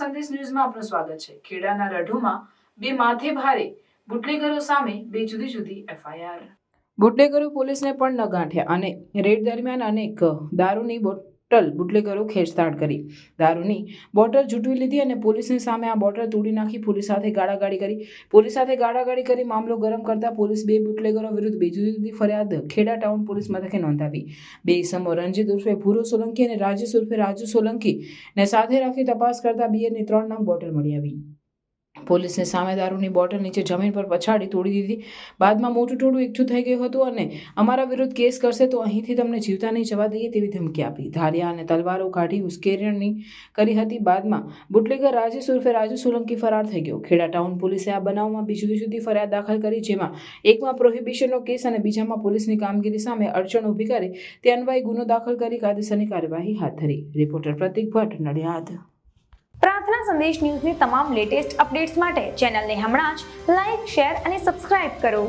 સંદેશ ન્યૂઝમાં આપનું સ્વાગત છે। ખેડાના રઢુમાં બે માથે ભારે બુટલેગરો સામે બે જુદી જુદી એફઆઈઆર। બુટલેગરો પોલીસને પણ ન ગાંઠ્યા અને રેડ દરમિયાન અનેક દારૂની બોટલ બુટલેગરો ખેંચતાણ કરી। દારૂની બોટલ ઝૂંટવી લીધી અને પોલીસની સામે આ બોટલ તોડી નાખી પોલીસ સાથે ગાળાગાળી કરી મામલો ગરમ કરતા પોલીસ બે બુટલેગરો વિરુદ્ધ બે જુદી જુદી ફરિયાદ ખેડા ટાઉન પોલીસ મથકે નોંધાવી। બે ઇસમો રંજીત ઉર્ફે ભૂરો સોલંકી અને રાજેશ ઉર્ફે રાજુ સોલંકી ને સાથે રાખી તપાસ કરતા બિયરની 3 નંગ બોટલ મળી આવી। પોલીસને સામે દારૂની બોટલ નીચે જમીન પર પછાડી તોડી દીધી। બાદમાં મોટું ટોળું એકઠું થઈ ગયું હતું અને અમારા વિરુદ્ધ કેસ કરશે તો અહીંથી તમને જીવતા નહીં જવા દઈએ તેવી ધમકી આપી। ધારિયા અને તલવારો કાઢી ઉશ્કેરણી કરી હતી। બાદમાં બુટલેગર રાજેશ ઉર્ફે રાજુ સોલંકી ફરાર થઈ ગયો। ખેડા ટાઉન પોલીસે આ બનાવમાં બે જુદી જુદી ફરિયાદ દાખલ કરી, જેમાં એકમાં પ્રોહિબિશનનો કેસ અને બીજામાં પોલીસની કામગીરી સામે અડચણ ઊભી કરે તે અન્વયે ગુનો દાખલ કરી કાયદેસરની કાર્યવાહી હાથ ધરી। રિપોર્ટર પ્રતિક ભટ્ટ, નડિયાદ। પ્રાર્થના સંદેશ ન્યૂઝની તમામ લેટેસ્ટ અપડેટ્સ માટે ચેનલને હમણાં જ લાઇક, શેર અને સબસ્ક્રાઇબ કરો।